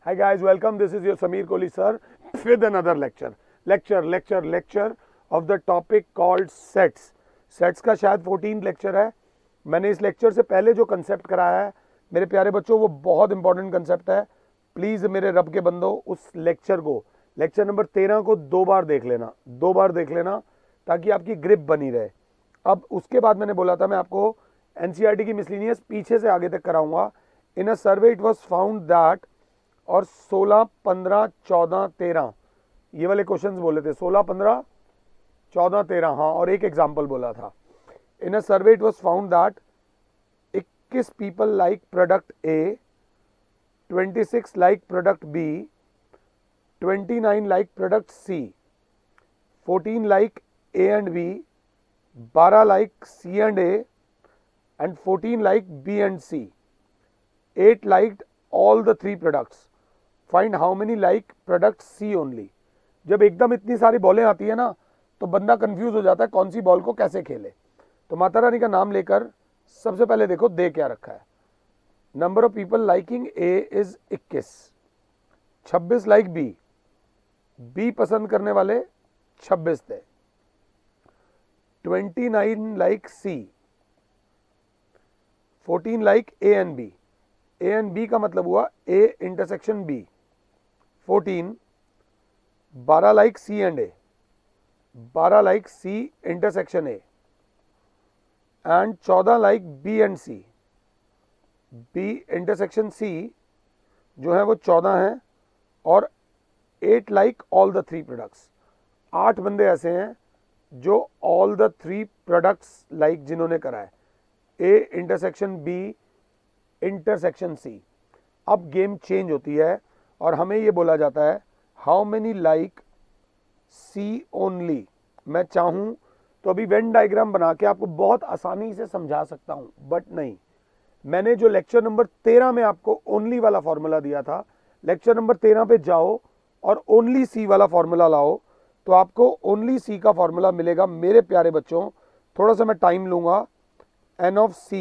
Hi guys, welcome. This is your Sameer Kohli sir with another lecture of the topic called sets. Sets का शायद 14th lecture है. मैंने इस lecture से पहले जो कंसेप्ट कराया है मेरे प्यारे बच्चों वो बहुत इंपॉर्टेंट कंसेप्ट है. प्लीज़ मेरे रब के बंदो उस लेक्चर को, लेक्चर नंबर 13 को दो बार देख लेना ताकि आपकी ग्रिप बनी रहे. अब उसके बाद मैंने बोला था मैं आपको एनसीईआरटी की मिसलिनियस पीछे से आगे तक कराऊंगा. इन a survey it was found that, और 16, 15, 14, 13 ये वाले क्वेश्चंस बोले थे. 16, 15, 14, 13, हाँ, और एक एग्जाम्पल बोला था. In a survey it was found that 21 people like product A, 26 like product B, 29 like product C, 14 like A and B, 12 like C and A, and 14 like B and C. 8 liked all the three products. Find how many like product C only. जब एकदम इतनी सारी बॉलें आती है ना तो बंदा confuse हो जाता है कौन सी बॉल को कैसे खेले. तो माता रानी का नाम लेकर सबसे पहले देखो दे क्या रखा है. Number of people liking A is 21, 26 like B, B पसंद करने वाले 26 थे, 29 like C, 14 like A and B. A and B का मतलब हुआ A intersection B. 14, 12 like C and A, 12 like C intersection A, and 14 like B and C. B intersection C जो है वो 14 है, और 8 like all the three products. 8 बंदे ऐसे हैं जो all the three products like जिन्होंने करा है. A intersection B intersection C. अब गेम चेंज होती है और हमें ये बोला जाता है how many like C only. मैं चाहूं तो अभी वेन डायग्राम बना के आपको बहुत आसानी से समझा सकता हूं, बट नहीं. मैंने जो लेक्चर नंबर 13 में आपको ओनली वाला फॉर्मूला दिया था, लेक्चर नंबर 13 पे जाओ और ओनली सी वाला फॉर्मूला लाओ तो आपको ओनली सी का फॉर्मूला मिलेगा. मेरे प्यारे बच्चों थोड़ा सा मैं टाइम लूंगा. n of C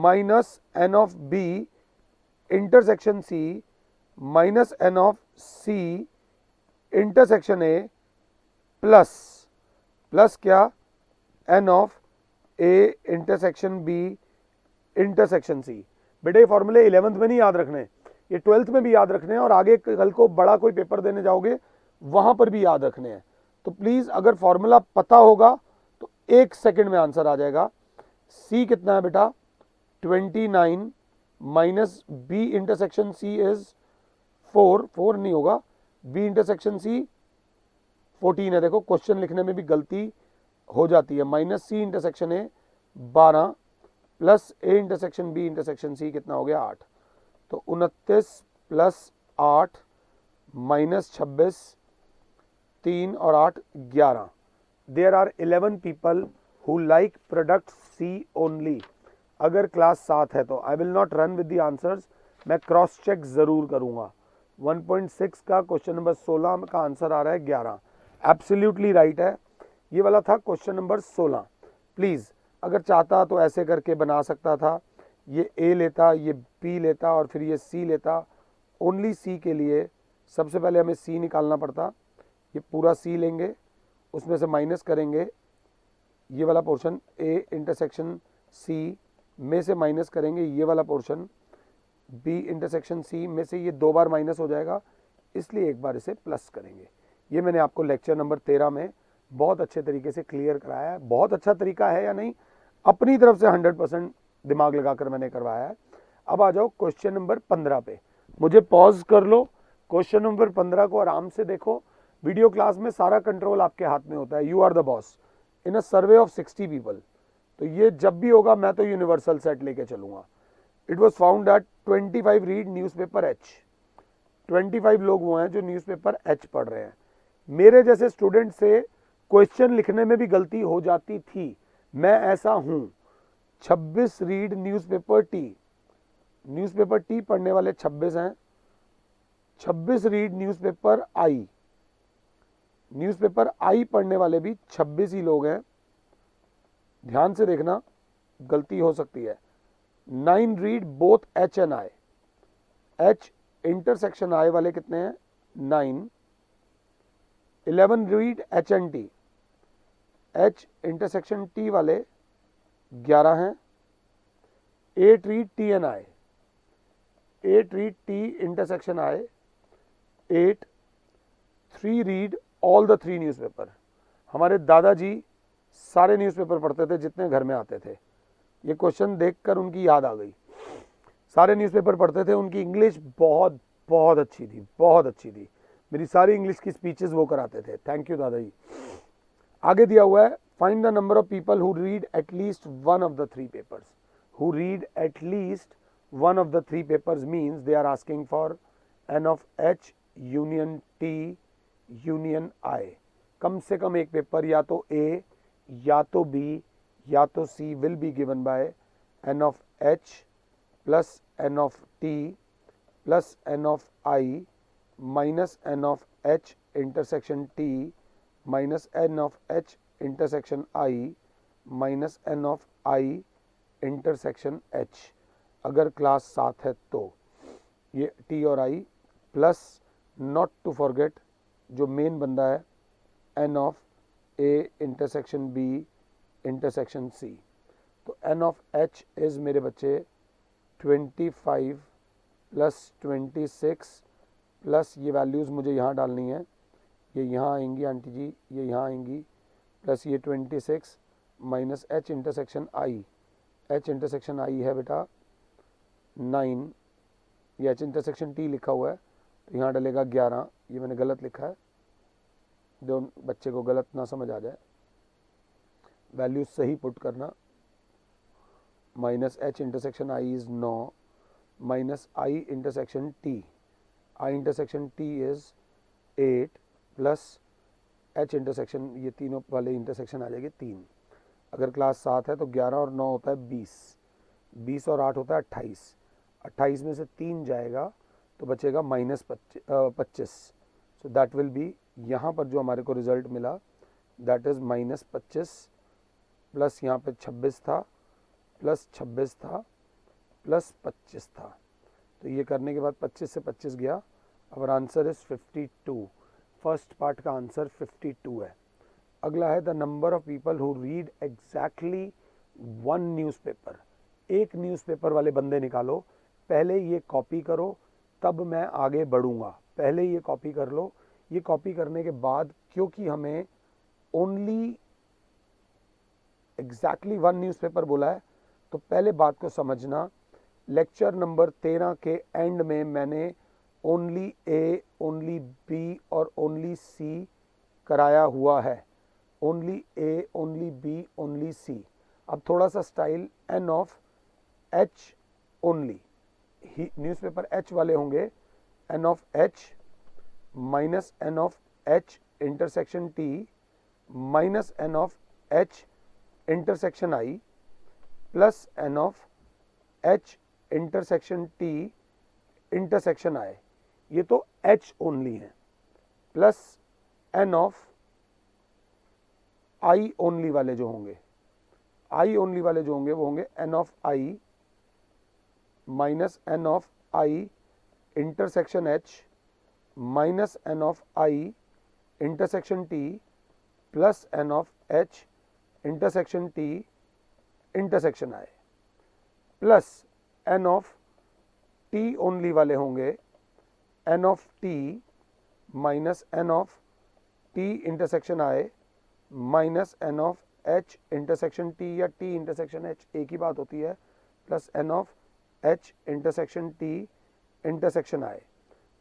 minus n of B intersection C minus n of C intersection A plus क्या n of A intersection B intersection C. बेटे ये फॉर्मूले 11th में नहीं याद रखने, ये 12th में भी याद रखने हैं, और आगे कल को बड़ा कोई पेपर देने जाओगे वहां पर भी याद रखने हैं. तो प्लीज अगर फॉर्मूला पता होगा तो 1 सेकंड में आंसर आ जाएगा. C कितना है बेटा 29 minus B intersection C is 4 नहीं होगा, B इंटरसेक्शन C 14 है. देखो क्वेश्चन लिखने में भी गलती हो जाती है. Minus C intersection A 12 plus A intersection B intersection C कितना हो गया 8. तो 29 प्लस 8 माइनस 26, 3 और 8 11. There are 11 people who like product C only. अगर क्लास 7 है तो I will not run with the answers, मैं क्रॉस चेक जरूर करूंगा. 1.6 का क्वेश्चन नंबर 16 का आंसर आ रहा है 11. एब्सोल्युटली राइट है. ये वाला था क्वेश्चन नंबर 16. प्लीज अगर चाहता तो ऐसे करके बना सकता था, ये A लेता, ये B लेता और फिर ये C लेता. ओनली C के लिए सबसे पहले हमें C निकालना पड़ता. ये पूरा C लेंगे, उसमें से माइनस करेंगे ये वाला पोर्शन A इंटरसेक्शन C में से माइनस करेंगे ये वाला पोर्शन B इंटरसेक्शन C में से. ये 2 बार माइनस हो जाएगा इसलिए एक बार इसे प्लस करेंगे. ये मैंने आपको लेक्चर नंबर 13 में बहुत अच्छे तरीके से क्लियर कराया है. बहुत अच्छा तरीका है या नहीं, अपनी तरफ से 100% दिमाग लगाकर मैंने करवाया है. अब आ जाओ क्वेश्चन नंबर 15 पे. मुझे पॉज कर लो, क्वेश्चन नंबर 15 को आराम से देखो. वीडियो क्लास में सारा कंट्रोल आपके हाथ में होता है. You are the boss. In a survey of 60 people, तो ये जब भी होगा मैं तो यूनिवर्सल सेट लेके चलूंगा. It was found that 25 read newspaper H. 25 लोग वो हैं जो न्यूज़पेपर एच पढ़ रहे हैं. मेरे जैसे स्टूडेंट से क्वेश्चन लिखने में भी गलती हो जाती थी, मैं ऐसा हूं. 26 read newspaper T. Newspaper T पढ़ने वाले 26 हैं. 26 रीड न्यूज़पेपर आई. न्यूज़पेपर आई पढ़ने वाले भी 26 ही लोग हैं. ध्यान से देखना गलती हो सकती है. 9 read both H and I. H intersection I वाले कितने हैं 9, 11 read H and T, H intersection T वाले 11 हैं, 8 read T and I, 8 read T intersection I 8, 3 read all the 3 newspaper. हमारे दादाजी सारे न्यूज़पेपर पढ़ते थे जितने घर में आते थे। ये क्वेश्चन देखकर उनकी याद आ गई। सारे न्यूज़पेपर पढ़ते थे, उनकी इंग्लिश बहुत बहुत अच्छी थी, बहुत अच्छी थी। मेरी सारी इंग्लिश की स्पीचेस वो कराते थे। थैंक यू दादाजी। आगे दिया हुआ है find the number of people who read at least one of the 3 papers. Who read at least one of the 3 papers means they are asking for N of H union T union I. कम से कम एक paper या तो ए या तो B या तो C will be given by N of H plus N of T plus N of I minus N of H intersection T minus N of H intersection I minus N of I intersection H. अगर class 7 है तो ये T और I plus not to forget जो main बंदा है N of A intersection B intersection C. तो N of H is मेरे बच्चे 25 प्लस 26 प्लस ये वैल्यूज़ मुझे यहाँ डालनी है, ये यहाँ आएंगी आंटी जी, ये यहाँ आएंगी, प्लस ये 26 माइनस एच इंटरसेक्शन आई। एच इंटरसेक्शन आई है बेटा 9, ये एच इंटरसेक्शन टी लिखा हुआ है तो यहाँ डलेगा 11। ये मैंने गलत लिखा है, जो बच्चे को गलत ना समझ आ जाए, वैल्यूज सही पुट करना। Minus H intersection I is 9 minus I intersection T, I intersection T is 8 plus H intersection, ये तीनों वाले इंटरसेक्शन आ जाएगी 3। अगर क्लास 7 है तो 11 और 9 होता है 20, 20 और 8 होता है 28, 28 में से 3 जाएगा तो बचेगा minus 25। So that will be, यहाँ पर जो हमारे को रिजल्ट मिला दैट इज़ माइनस 25 प्लस यहाँ पे 26 था प्लस 26 था प्लस 25 था। तो ये करने के बाद 25 से 25 गया। अब आंसर इज़ 52। फर्स्ट पार्ट का आंसर 52 है। अगला है the number of people who read exactly 1 newspaper. एक न्यूज़पेपर वाले बंदे निकालो, पहले ये कॉपी करो तब मैं आगे बढ़ूंगा। पहले ये कॉपी कर लो, ये कॉपी करने के बाद क्योंकि हमें ओनली एग्जैक्टली 1 न्यूज़पेपर बोला है तो पहले बात को समझना। लेक्चर नंबर 13 के एंड में मैंने ओनली ए, ओनली बी और ओनली सी कराया हुआ है। Only A, only B, only C. अब थोड़ा सा style N of H only, newspaper H वाले होंगे N of H minus N of H intersection T minus N of H intersection I plus N of H intersection T intersection I. ये तो H only है, plus N of I only वाले जो होंगे, आई only वाले जो होंगे वो होंगे N of I minus N of I intersection H minus N of I intersection T plus N of H intersection T intersection I plus N of T only वाले होंगे N of T minus N of T intersection I minus N of H intersection T या T intersection H, एक ही बात होती है, plus N of H intersection T intersection I.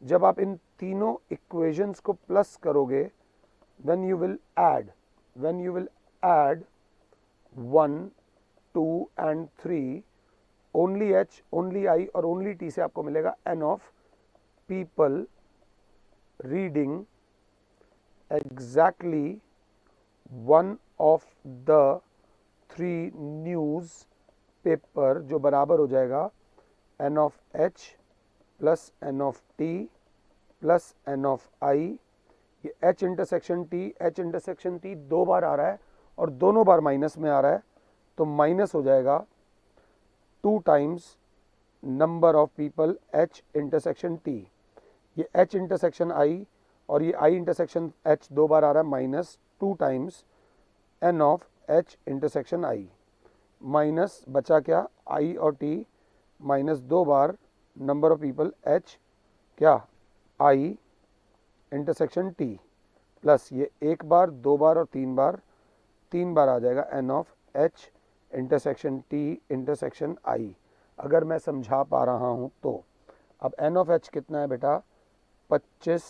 जब आप इन तीनों इक्वेशंस को प्लस करोगे when you will add 1, 2 and 3 only H, only I और ओनली टी से आपको मिलेगा N of people reading exactly 1 of the 3 newspaper, जो बराबर हो जाएगा N of H plus N of T plus N of I. ये H intersection T 2 बार आ रहा है और दोनों बार माइनस में आ रहा है, तो माइनस हो जाएगा 2 times number of people H intersection T. ये H इंटरसेक्शन I और ये I इंटरसेक्शन H दो बार आ रहा है, minus 2 times N of H intersection I, minus बचा क्या I और T, माइनस दो बार नंबर ऑफ पीपल H क्या I इंटरसेक्शन T, प्लस ये एक बार, दो बार और तीन बार आ जाएगा N of H intersection T intersection I। अगर मैं समझा पा रहा हूँ तो अब N ऑफ H कितना है बेटा, 25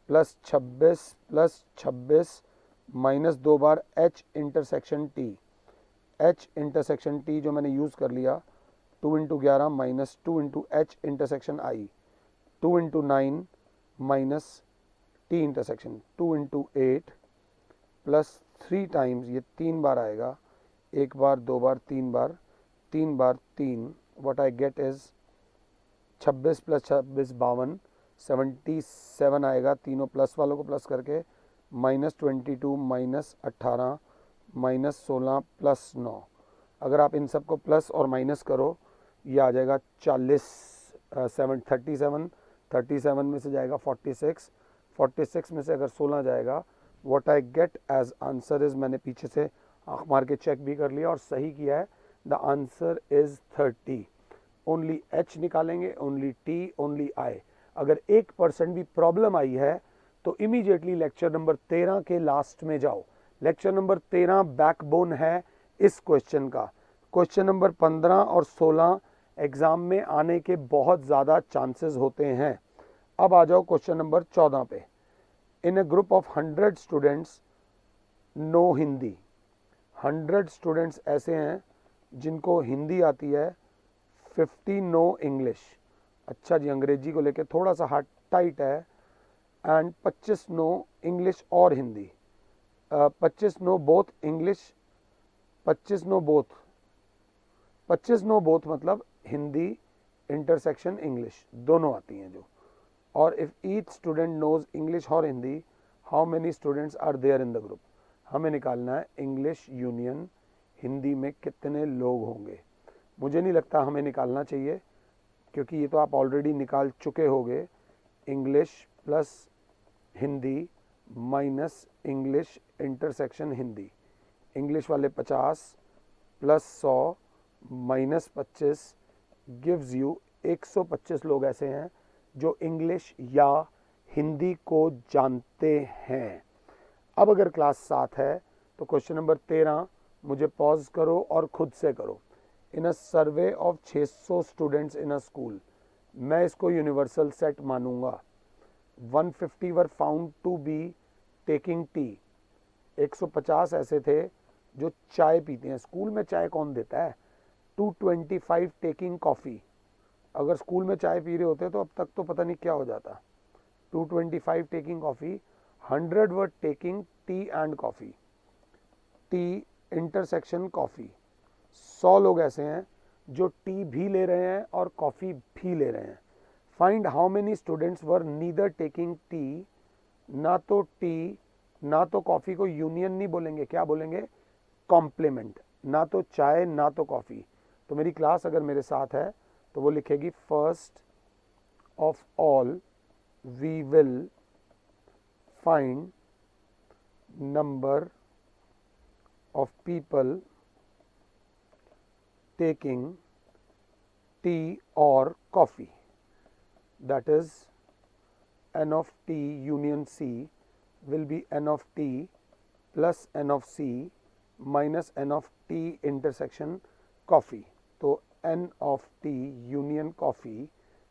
प्लस 26 माइनस दो बार H intersection T, H intersection T जो मैंने यूज़ कर लिया, 2 into 11 minus 2 into H intersection I, 2 into 9 minus T intersection, 2 into 8 plus 3 times, ये 3 बार आएगा, एक बार, दो बार, तीन बार 3, what I gate is 26 plus 26 52, 77 आएगा, तीनों प्लस वालों को प्लस करके, माइनस 22 माइनस 18 माइनस 16 प्लस 9। अगर आप इन सब को प्लस और माइनस करो, ये आ जाएगा 40, 37 में से जाएगा 46 में से अगर 16 जाएगा, what I get as answer is, मैंने पीछे से आँख मार के चेक भी कर लिया और सही किया है, the answer is 30। Only H निकालेंगे, ओनली T, ओनली I। अगर 1% भी प्रॉब्लम आई है तो इमीडिएटली लेक्चर नंबर 13 के लास्ट में जाओ। लेक्चर नंबर 13 बैकबोन है इस क्वेश्चन का। क्वेश्चन नंबर 15 और 16 एग्जाम में आने के बहुत ज़्यादा चांसेस होते हैं। अब आ जाओ क्वेश्चन नंबर 14 पे। In a group of 100 students know Hindi, 100 students ऐसे हैं जिनको हिंदी आती है, 50 नो इंग्लिश। अच्छा जी, अंग्रेजी को लेके थोड़ा सा हार्ट टाइट है। एंड 25 नो इंग्लिश और Hindi, 25 know both English, 25 know both मतलब हिंदी इंटरसेक्शन इंग्लिश दोनों आती हैं जो। और if each student knows English और Hindi, how many students are there in the group. हमें निकालना है इंग्लिश यूनियन हिंदी में कितने लोग होंगे। मुझे नहीं लगता हमें निकालना चाहिए, क्योंकि ये तो आप ऑलरेडी निकाल चुके होगे। English plus Hindi minus English intersection Hindi, English वाले 50 प्लस 100 माइनस 25 गिव्स यू 125 लोग ऐसे हैं जो इंग्लिश या हिंदी को जानते हैं। अब अगर क्लास 7 है तो क्वेश्चन नंबर 13 मुझे पॉज करो और खुद से करो। In a survey of 600 students in a school, मैं इसको यूनिवर्सल सेट मानूंगा। 150 were found to be taking T, 150 ऐसे थे जो चाय पीते हैं। स्कूल में चाय कौन देता है? 225 टेकिंग कॉफ़ी, अगर स्कूल में चाय पी रहे होते तो अब तक तो पता नहीं क्या हो जाता। 225 taking coffee, 100 were taking tea and coffee, T intersection coffee. 100 लोग ऐसे हैं जो टी भी ले रहे हैं और कॉफ़ी भी ले रहे हैं। Find how many students were neither taking tea, ना तो टी ना तो कॉफ़ी को यूनियन नहीं बोलेंगे, क्या बोलेंगे? कॉम्प्लीमेंट। ना तो चाय ना तो कॉफ़ी। तो मेरी क्लास अगर मेरे साथ है तो वो लिखेगी, first of all we will find number of people taking tea or coffee, that is n of t union c will be n of t plus n of c minus n of t intersection coffee। तो n of t union coffee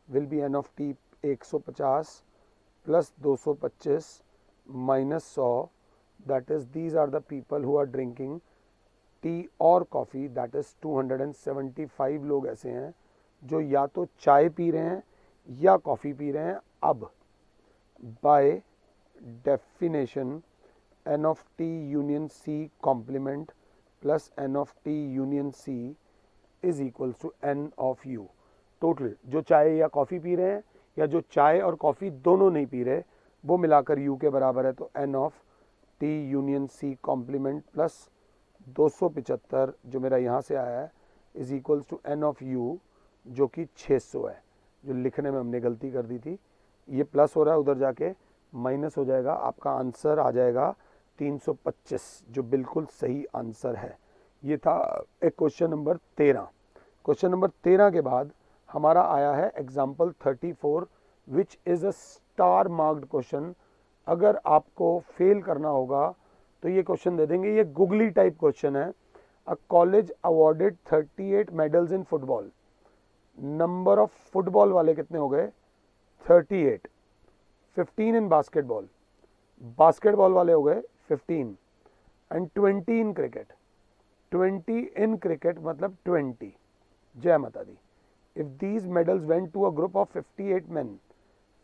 will be n of t 150 plus 225 minus 100, that is these are the people who are drinking tea or coffee, that is 275 लोग ऐसे हैं जो या तो चाय P रहे हैं या कॉफ़ी पी रहे हैं। अब by definition n of t union c complement plus n of t union c is equals to n of u। Total जो चाय या कॉफ़ी पी रहे हैं या जो चाय और कॉफ़ी दोनों नहीं पी रहे, वो मिलाकर u के बराबर है। तो n of T union C complement plus 275 जो मेरा यहाँ से आया है is equals to N of U जो कि 600 है, जो लिखने में हमने गलती कर दी थी। ये प्लस हो रहा है, उधर जाके माइनस हो जाएगा, आपका आंसर आ जाएगा 325, जो बिल्कुल सही आंसर है। ये था एक क्वेश्चन नंबर 13। क्वेश्चन नंबर 13 के बाद हमारा आया है example 34, which is a star marked question. अगर आपको फेल करना होगा तो ये क्वेश्चन दे देंगे। ये गुगली टाइप क्वेश्चन है। A college awarded 38 medals in football. Number of football वाले कितने हो गए? 38। 15 इन बास्केटबॉल, बास्केटबॉल वाले हो गए 15, and 20 in cricket. 20 in cricket मतलब 20। जय माता दी। If these medals went to a group of 58 men,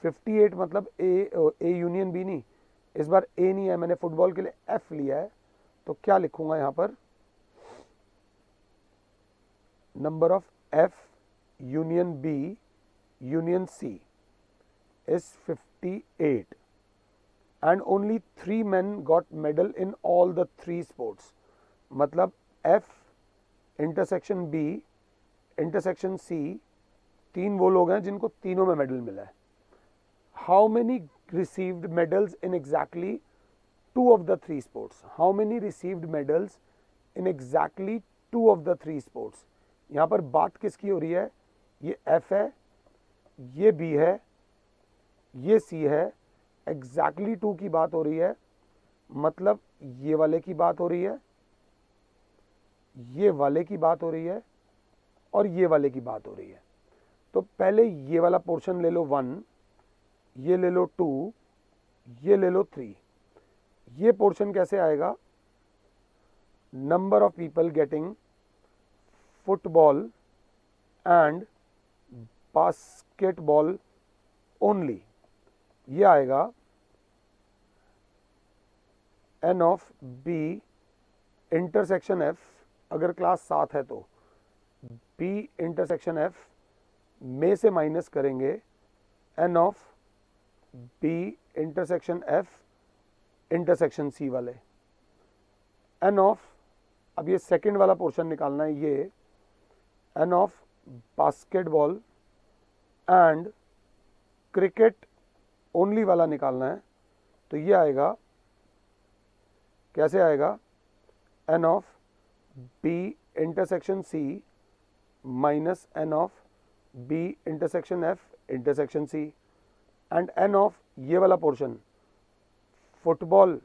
58 मतलब ए यूनियन बी नहीं, इस बार ए नहीं है, मैंने फुटबॉल के लिए एफ लिया है, तो क्या लिखूंगा यहां पर? Number of F union B union C is 58 and only 3 men got medal in all the 3 sports। मतलब F intersection B intersection C, 3 वो लोग हैं जिनको तीनों में मेडल मिला है। How many received medals in exactly 2 of the 3 sports? How many received medals in exactly 2 of the 3 sports? यहाँ पर बात किसकी हो रही है? ये F है, ये B है, ये सी है। एग्जैक्टली 2 की बात हो रही है, मतलब ये वाले की बात हो रही है, ये वाले की बात हो रही है, और ये वाले की बात हो रही है। तो पहले ये वाला पोर्शन ले लो 1, ये ले लो 2, ये ले लो 3। ये पोर्शन कैसे आएगा? Number of people getting football and basketball only, ये आएगा N of B intersection F. अगर क्लास 7 है तो बी इंटरसेक्शन एफ में से माइनस करेंगे N of B intersection F intersection C वाले। एन ऑफ, अब ये सेकंड वाला पोर्शन निकालना है, ये N of basketball and cricket only वाला निकालना है। तो ये आएगा, कैसे आएगा? N of B intersection C minus N of B intersection F intersection C, and N of ये वाला portion football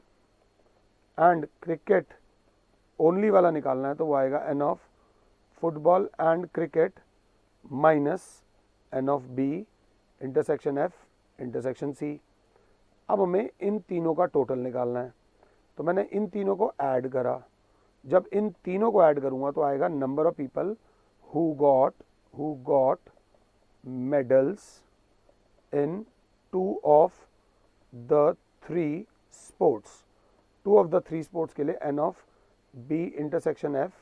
and cricket only वाला निकालना है। तो वो आएगा N of football and cricket minus N of B intersection F intersection C. अब हमें इन तीनों का टोटल निकालना है, तो मैंने इन तीनों को ऐड करा। जब इन तीनों को ऐड करूंगा तो आएगा number of people who got medals in 2 of the 3 sports. 2 of the 3 sports के लिए N of B intersection F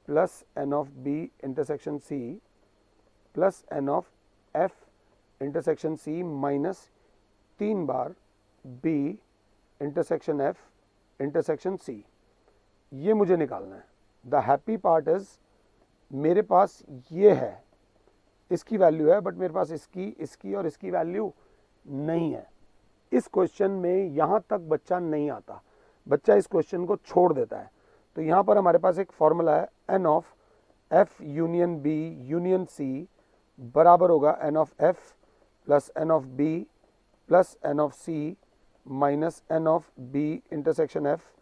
plus N of B intersection C plus N of F intersection C minus 3 बार B intersection F intersection C. ये मुझे निकालना है। The happy part is मेरे पास ये है, इसकी वैल्यू है, बट मेरे पास इसकी और इसकी वैल्यू नहीं है। इस क्वेश्चन में यहाँ तक बच्चा नहीं आता, बच्चा इस क्वेश्चन को छोड़ देता है। तो यहाँ पर हमारे पास एक फॉर्मूला है, N of F union B union C बराबर होगा N of F plus N of B plus N of C minus N of B intersection F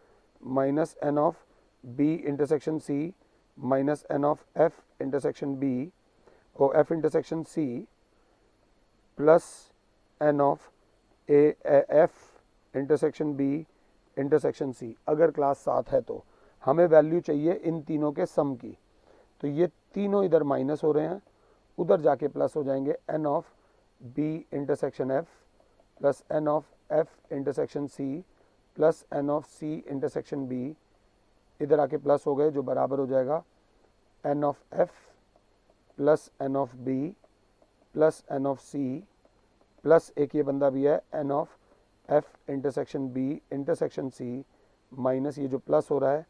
minus N of B intersection C minus N of F intersection B और F intersection C plus N of F intersection B intersection C. अगर class 7 है तो हमें value चाहिए इन तीनों के सम की। तो ये तीनों इधर माइनस हो रहे हैं, उधर जाके प्लस हो जाएंगे। N of B intersection F plus N of F intersection C plus N of C intersection B, इधर आके प्लस हो गए, जो बराबर हो जाएगा N of F plus N of B plus N of C plus एक ये बंदा भी है N of F intersection B intersection C minus ये जो प्लस हो रहा है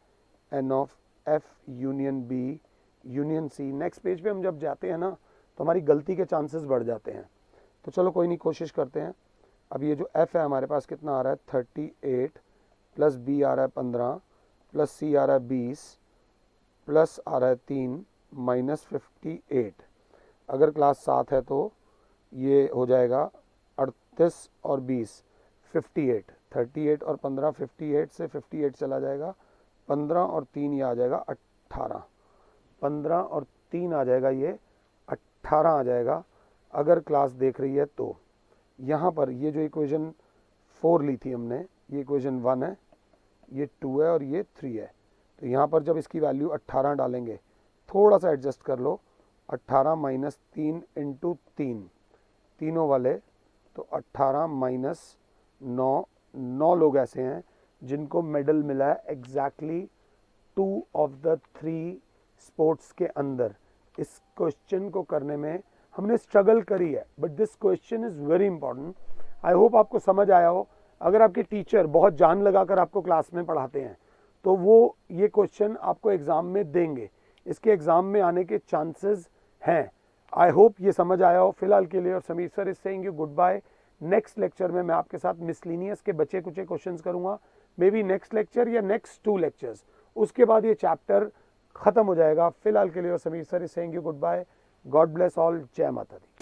N of F union B union C. Next page पे हम जब जाते हैं ना तो हमारी गलती के चांसेस बढ़ जाते हैं। तो चलो कोई नहीं, कोशिश करते हैं। अब ये जो f है हमारे पास कितना आ रहा है 38 प्लस b आ रहा है 15 प्लस c आ रहा है 20 प्लस आ रहा है 3 माइनस 58। अगर क्लास 7 है तो ये हो जाएगा 38 और 20 58, 38 और 15 58 से 58 चला जाएगा, 15 और 3 ये आ जाएगा 18, 15 और 3 आ जाएगा, ये 18 आ जाएगा अगर क्लास देख रही है तो। यहाँ पर ये जो इक्वेशन 4 ली थी हमने, ये इक्वेशन 1 है, ये 2 है और ये 3 है। तो यहाँ पर जब इसकी वैल्यू 18 डालेंगे, थोड़ा सा एडजस्ट कर लो, 18 माइनस 3 इंटू 3, तीनों वाले, तो 18 माइनस 9, 9 लोग ऐसे हैं जिनको मेडल मिला है एग्जैक्टली 2 ऑफ द 3 स्पोर्ट्स के अंदर। इस क्वेश्चन को करने में हमने स्ट्रगल करी है, but this question is very important. I hope आपको समझ आया हो। अगर आपके टीचर बहुत जान लगाकर आपको क्लास में पढ़ाते हैं तो वो ये क्वेश्चन आपको एग्जाम में देंगे, इसके एग्जाम में आने के चांसेस हैं। आई होप ये समझ आया हो फिलहाल के लिए। और Sameer sir is saying you goodbye. Next lecture में मैं आपके साथ मिसलिनियस के बचे कुचे क्वेश्चंस करूंगा, मे बी नेक्स्ट लेक्चर या नेक्स्ट 2 लेक्चर्स, उसके बाद ये चैप्टर खत्म हो जाएगा। फिलहाल के लिए और Sameer sir is saying you goodbye. God bless all. जय माता दी।